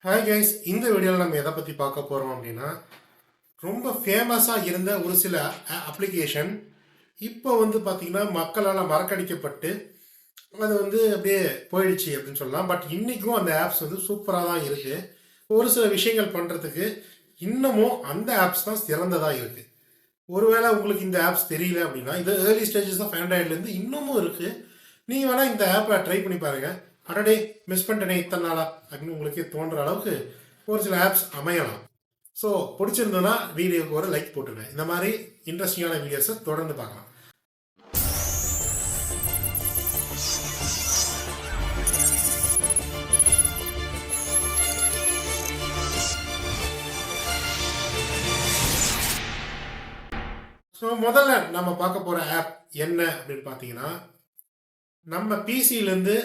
Hi guys, இந்த வீடியோவில் நம்ம எதை பற்றி பார்க்க போகிறோம் அப்படின்னா, ரொம்ப ஃபேமஸாக இருந்த ஒரு சில அப்ளிகேஷன் இப்போ வந்து பார்த்திங்கன்னா மக்களால் மறக்கடிக்கப்பட்டு அது வந்து அப்படியே போயிடுச்சு அப்படின்னு சொல்லலாம். பட் இன்றைக்கும் அந்த ஆப்ஸ் வந்து சூப்பராக தான் இருக்குது. ஒரு சில விஷயங்கள் பண்ணுறதுக்கு இன்னமும் அந்த ஆப்ஸ் தான் சிறந்ததாக இருக்குது. ஒருவேளை உங்களுக்கு இந்த ஆப்ஸ் தெரியல அப்படின்னா, இது ஏர்லி ஸ்டேஜஸ் ஆஃப் ஆண்ட்ராய்ட்லேருந்து இன்னமும் இருக்குது. நீங்கள் வேணால் இந்த ஆப்பை ட்ரை பண்ணி பாருங்கள். அடடே, மிஸ் பண்ணிட்டேனே இத்தனை நாளா அப்படின்னு உங்களுக்கே தோன்ற அளவுக்கு ஒரு சில ஆப்ஸ் அமையலாம். ஸோ பிடிச்சிருந்ததுன்னா வீடியோக்கு ஒரு லைக் போட்டுருங்க. இந்த மாதிரி இன்ட்ரெஸ்டிங்கான வீடியோஸை தொடர்ந்து பார்க்கலாம். ஸோ முதல்ல நம்ம பார்க்க போகிற ஆப் என்ன அப்படின்னு பார்த்தீங்கன்னா, நம்ம பிசியிலேருந்து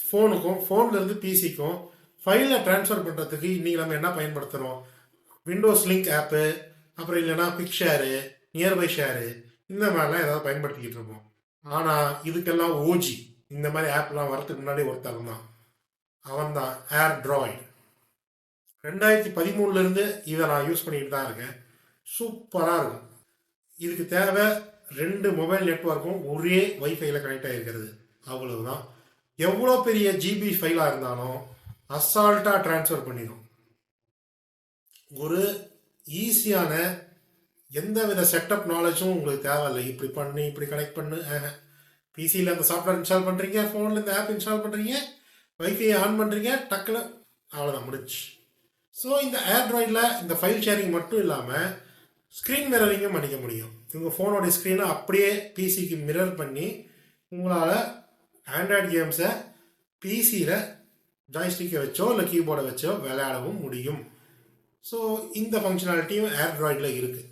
ஃபோனுக்கும் ஃபோன்லேருந்து பிசிக்கும் ஃபைலை ட்ரான்ஸ்ஃபர் பண்ணுறதுக்கு இன்றைக்கி நம்ம என்ன பயன்படுத்துகிறோம்? விண்டோஸ் லிங்க் ஆப்பு, அப்புறம் இல்லைன்னா குவிக் ஷேரு, நியர்பை ஷேரு, இந்த மாதிரிலாம் ஏதாவது பயன்படுத்திக்கிட்டு இருப்போம். ஆனால் இதுக்கெல்லாம் ஓஜி இந்த மாதிரி ஆப்லாம் வரதுக்கு முன்னாடி ஒருத்தர் தான், அவன் தான் ஏர்ட்ராய்டு. 2013 இதை நான் யூஸ் பண்ணிக்கிட்டு தான் இருக்கேன். சூப்பராக இருக்கும். இதுக்கு தேவை 2 மொபைல் நெட்ஒர்க்கும் ஒரே வைஃபைல கனெக்ட் ஆகிருக்கிறது, அவ்வளவுதான். எவ்வளோ பெரிய ஜிபி ஃபைலாக இருந்தாலும் அசால்ட்டாக ட்ரான்ஸ்ஃபர் பண்ணிடும். ஒரு ஈஸியான எந்த வித செட்டப் நாலேஜும் உங்களுக்கு தேவையில்லை. இப்படி பண்ணி இப்படி கனெக்ட் பண்ணு. பிசியில் அந்த சாஃப்ட்வேர் இன்ஸ்டால் பண்ணுறீங்க, ஃபோனில் இந்த ஆப் இன்ஸ்டால் பண்ணுறீங்க, வைஃபையை ஆன் பண்ணுறீங்க, டக்குன்னு அவ்வளோதான், முடிச்சு. ஸோ இந்த ஆண்ட்ராய்டில் இந்த ஃபைல் ஷேரிங் மட்டும் இல்லாமல் ஸ்க்ரீன் மிரரிங்கும் பண்ணிக்க முடியும். உங்கள் ஃபோனோடைய ஸ்க்ரீனை அப்படியே பிசிக்கு மிரர் பண்ணி உங்களால் ஆண்ட்ராய்டு கேம்ஸை பிசியில் ஜாய்ஸ்டிக்கை வச்சோ இல்லை கீபோர்டை வச்சோ விளையாடவும் முடியும். ஸோ இந்த ஃபங்க்ஷனாலிட்டியும் ஆண்ட்ராய்டில் இருக்குது.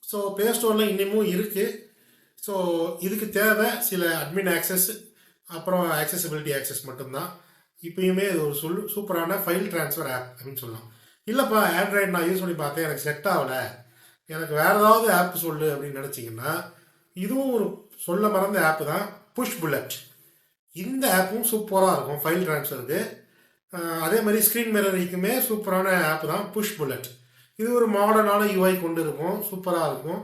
ஸோ ப்ளே ஸ்டோரில் இன்னமும் இருக்குது. ஸோ இதுக்கு தேவை சில அட்மின் ஆக்சஸ், அப்புறம் ஆக்சசிபிலிட்டி ஆக்சஸ் மட்டும்தான். இப்பயுமே இது ஒரு சூப்பரான ஃபைல் ட்ரான்ஸ்ஃபர் ஆப் அப்படின்னு சொல்லலாம். இல்லைப்பா, ஆண்ட்ராய்டு நான் யூஸ் பண்ணி பார்த்தேன், எனக்கு செட் ஆகலை, எனக்கு வேறு ஏதாவது ஆப் சொல்லு அப்படின்னு நினச்சிங்கன்னா, இதுவும் ஒரு சொல்ல மறந்த ஆப்பு தான், புஷ் புல்லட். இந்த ஆப்பும் சூப்பராக இருக்கும் ஃபைல் ட்ரான்ஸ்ஃபருக்கு. அதே மாதிரி ஸ்க்ரீன் மிரரிக்குமே சூப்பரான ஆப் தான் புஷ் புல்லட். இது ஒரு மாடர்னான யூஐ கொண்டு இருக்கும், சூப்பராக இருக்கும்.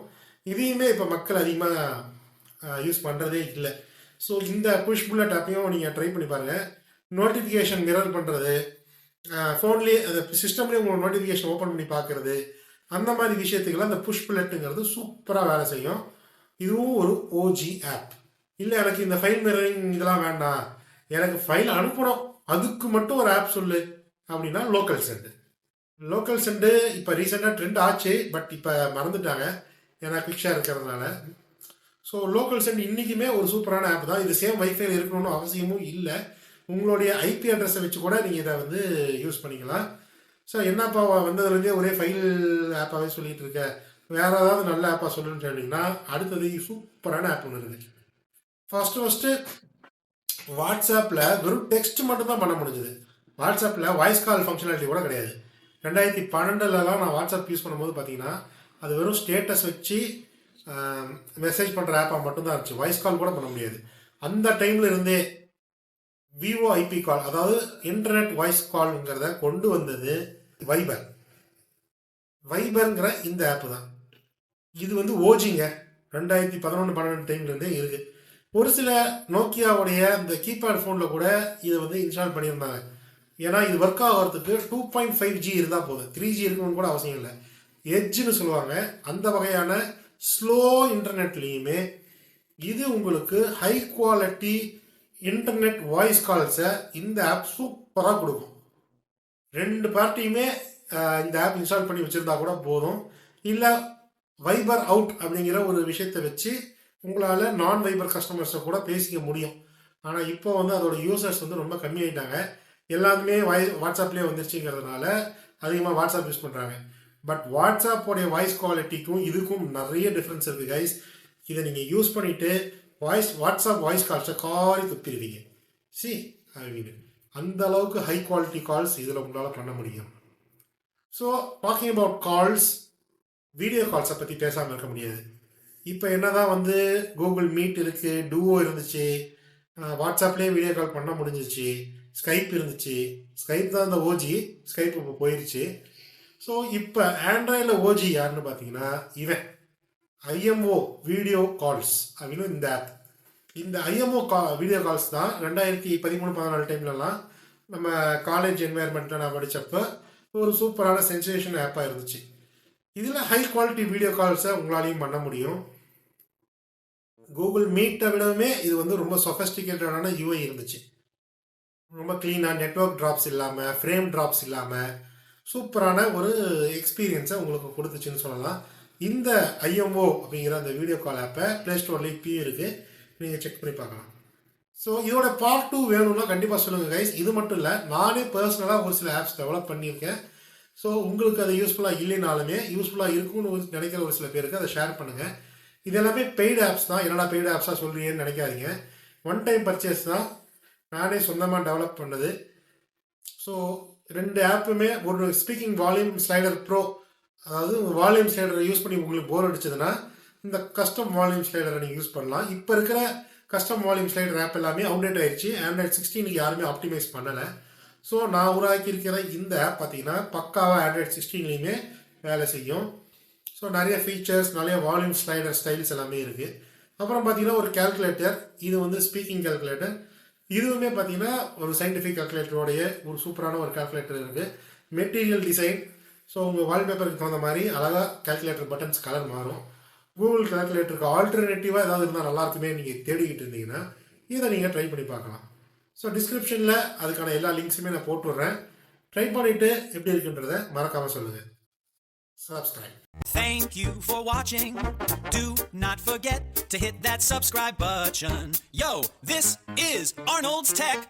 இதையுமே இப்போ மக்கள் அதிகமாக யூஸ் பண்ணுறதே இல்லை. ஸோ இந்த புஷ் புல்லட் ஆப்பையும் நீங்கள் ட்ரை பண்ணி பாருங்கள். நோட்டிஃபிகேஷன் மிரர் பண்ணுறது, ஃபோன்லேயே அந்த சிஸ்டம்லேயே உங்களோட நோட்டிஃபிகேஷன் ஓப்பன் பண்ணி பார்க்குறது, அந்த மாதிரி விஷயத்துக்கெல்லாம் இந்த புஷ் புல்லட்டுங்கிறது சூப்பராக வேலை செய்யும். இதுவும் ஒரு ஓஜி ஆப். இல்லை எனக்கு இந்த ஃபைல் மிரரிங் இதெல்லாம் வேண்டாம், எனக்கு ஃபைல் அனுப்பணும், அதுக்கு மட்டும் ஒரு ஆப் சொல்லு அப்படின்னா லோக்கல் சென்ட். லோக்கல் சென்ட் இப்போ ரீசெண்டாக ட்ரெண்ட் ஆச்சு, பட் இப்போ மறந்துட்டாங்க ஏன்னா குவிக் இருக்கிறதுனால. ஸோ லோக்கல் சென்ட் இன்றைக்குமே ஒரு சூப்பரான ஆப் தான். இது சேம் வைஃபைல இருக்கணும்னு அவசியமும் இல்லை. உங்களுடைய ஐபி அட்ரஸை வச்சு கூட நீங்கள் இதை வந்து யூஸ் பண்ணிக்கலாம். ஸோ என்னப்பா வந்ததுலேருந்தே ஒரே ஃபைல் ஆப்பாகவே சொல்லிகிட்டு இருக்க, வேறு ஏதாவது நல்ல ஆப்பாக சொல்லுன்னு சொன்னீங்கன்னா, அடுத்தது சூப்பரான ஆப் ஒன்று இருக்குது. ஃபஸ்ட்டு வாட்ஸ்அப்பில் வெறும் டெக்ஸ்ட் மட்டும் தான் பண்ண முடிஞ்சுது. வாட்ஸ்அப்பில் வாய்ஸ் கால் ஃபங்க்ஷனாலிட்டி கூட கிடையாது. 2012 நான் வாட்ஸ்அப் யூஸ் பண்ணும்போது பார்த்தீங்கன்னா, அது வெறும் ஸ்டேட்டஸ் வச்சு மெசேஜ் பண்ணுற ஆப்பாக மட்டும்தான் இருந்துச்சு. வாய்ஸ் கால் கூட பண்ண முடியாது. அந்த டைமில் இருந்தே விவோ ஐபி கால், அதாவது இன்டர்நெட் வாய்ஸ் கால்ங்கிறத கொண்டு வந்தது வைபர். வைபர்ங்கிற இந்த ஆப்பு தான். இது வந்து ஓஜிங்க, 2011-12 டைம்லேருந்தே இருக்குது. ஒரு சில நோக்கியாவுடைய இந்த கீபேட் ஃபோனில் கூட இதை வந்து இன்ஸ்டால் பண்ணியிருந்தாங்க. ஏன்னா இது ஒர்க் ஆகிறதுக்கு 2.5G இருந்தால் போதும், 3G இருக்கணும்னு கூட அவசியம் இல்லை. எட்ஜுன்னு சொல்லுவாங்க. அந்த வகையான ஸ்லோ இன்டர்நெட்லேயுமே இது உங்களுக்கு ஹை குவாலிட்டி இன்டர்நெட் வாய்ஸ் கால்ஸை இந்த ஆப் சூப்பராக கொடுக்கும். 2 பார்ட்டியுமே இந்த ஆப் இன்ஸ்டால் பண்ணி வச்சுருந்தா கூட போதும். இல்லை வைபர் அவுட் அப்படிங்கிற ஒரு விஷயத்தை வச்சு உங்களால் நான் வைபர் கஸ்டமர்ஸை கூட பேசிக்க முடியும். ஆனால் இப்போ வந்து அதோட யூசர்ஸ் வந்து ரொம்ப கம்மியாயிட்டாங்க. எல்லாருமே வாட்ஸ்அப்லேயே வந்துருச்சுங்கிறதுனால அதிகமாக வாட்ஸ்அப் யூஸ் பண்ணுறாங்க. பட் வாட்ஸ்அப்போடைய வாய்ஸ் குவாலிட்டிக்கும் இதுக்கும் நிறைய டிஃப்ரென்ஸ் இருக்குது கைஸ். இதை நீங்கள் யூஸ் பண்ணிவிட்டு வாட்ஸ்அப் வாய்ஸ் கால்ஸை காரி துப்பிடுவீங்க. அப்படின்னு அந்த அளவுக்கு ஹை குவாலிட்டி கால்ஸ் இதில் உங்களால் பண்ண முடியும். So talking about calls, video கால்ஸை பற்றி பேசாமல் இருக்க முடியாது. இப்போ என்ன தான் வந்து கூகுள் மீட் இருக்குது, டூவோ இருந்துச்சு, வாட்ஸ்அப்லேயே வீடியோ கால் பண்ண முடிஞ்சிச்சு. ஸ்கைப் இருந்துச்சு. ஸ்கைப் தான் அந்த ஓஜி. ஸ்கைப் இப்போ போயிடுச்சு. ஸோ இப்போ ஆண்ட்ராய்டில் ஓஜி யாருன்னு பார்த்தீங்கன்னா இவன் ஐஎம்ஓ வீடியோ கால்ஸ் அப்படின்னு இந்த ஆப். இந்த ஐஎம்ஓ வீடியோ கால்ஸ் தான் 2013-14 டைம்லலாம் நம்ம காலேஜ் என்வாயர்மெண்ட்டில் நான் படித்தப்போ ஒரு சூப்பரான சென்சேஷன் ஆப்பாக இருந்துச்சு. இதில் ஹை குவாலிட்டி வீடியோ கால்ஸை உங்களாலையும் பண்ண முடியும். கூகுள் மீட்டை விடவுமே இது வந்து ரொம்ப சொஃபஸ்டிகேட்டடான யூஐ இருந்துச்சு. ரொம்ப க்ளீனாக, நெட்வொர்க் ட்ராப்ஸ் இல்லாமல், ஃப்ரேம் ட்ராப்ஸ் இல்லாமல் சூப்பரான ஒரு எக்ஸ்பீரியன்ஸை உங்களுக்கு கொடுத்துச்சுன்னு சொல்லலாம். இந்த ஐஎம்ஓ அப்படிங்கிற அந்த வீடியோ கால் ஆப்பை ப்ளே ஸ்டோர்லேயும் இப்பயும் இருக்குது, நீங்கள் செக் பண்ணி பார்க்கலாம். ஸோ இதோட பார்ட் 2 வேணும்னா கண்டிப்பாக சொல்லுங்கள் கைஸ். இது மட்டும் இல்லை, நானே பர்சனலாக ஒரு சில ஆப்ஸ் டெவலப் பண்ணியிருக்கேன். ஸோ உங்களுக்கு அது யூஸ்ஃபுல்லாக இல்லைனாலுமே யூஸ்ஃபுல்லாக இருக்கும்னு நினைக்கிற ஒரு சில பேருக்கு அதை ஷேர் பண்ணுங்கள். இது எல்லாமே பெய்டு ஆப்ஸ் தான். என்னடா பெய்டு ஆப்ஸாக சொல்கிறீங்கன்னு நினைக்காதீங்க. ஒன் டைம் பர்ச்சேஸ் தான், நானே சொந்தமாக டெவலப் பண்ணது. ஸோ 2 ஆப்புமே ஒரு ஸ்பீக்கிங் வால்யூம் ஸ்லைடர் ப்ரோ, அதாவது வால்யூம் ஸ்லைடரை யூஸ் பண்ணி உங்களுக்கு போர் அடிச்சதுன்னா இந்த கஸ்டம் வால்யூம் ஸ்லைடரை நீங்கள் யூஸ் பண்ணலாம். இப்போ இருக்கிற கஸ்டம் வால்யூம் ஸ்லைடர் ஆப் எல்லாமே அவுடேட் ஆயிடுச்சு. ஆண்ட்ராய்ட் 16 யாருமே ஆப்டிமைஸ் பண்ணலை. ஸோ நான் உருவாக்கியிருக்கிற இந்த ஆப் பார்த்தீங்கன்னா பக்காவாக ஆண்ட்ராய்ட் 16லையுமே வேலை செய்யும். ஸோ நிறைய ஃபீச்சர்ஸ், நிறைய வால்யூம் ஸ்லைடர் ஸ்டைல்ஸ் எல்லாமே இருக்குது. அப்புறம் பார்த்தீங்கன்னா ஒரு கேல்குலேட்டர், இது வந்து ஸ்பீக்கிங் கேல்குலேட்டர். இதுவுமே பார்த்தீங்கன்னா ஒரு சயின்டிஃபிக் கேல்குலேட்டரோடைய ஒரு சூப்பரான ஒரு கேல்குலேட்டர் இருக்குது. மெட்டீரியல் டிசைன், ஸோ உங்கள் வால்பேப்பருக்கு தகுந்த மாதிரி அழகாக கேல்குலேட்டர் பட்டன்ஸ் கலர் மாறும். கூகுள் கேல்குலேட்டருக்கு ஆல்டர்னேட்டிவாக ஏதாவது இருந்தால் நல்லா இருக்குமே நீங்கள் தேடிக்கிட்டு இருந்தீங்கன்னா இதை நீங்கள் ட்ரை பண்ணி பார்க்கலாம். ஸோ டிஸ்கிரிப்ஷனில் அதுக்கான எல்லா லிங்க்ஸுமே நான் போட்டு விட்றேன். ட்ரை பண்ணிவிட்டு எப்படி இருக்குன்றதை மறக்காமல் சொல்லுங்கள். Subscribe. Thank you for watching. Do not forget to hit that subscribe button. Yo, this is Arnold's Tech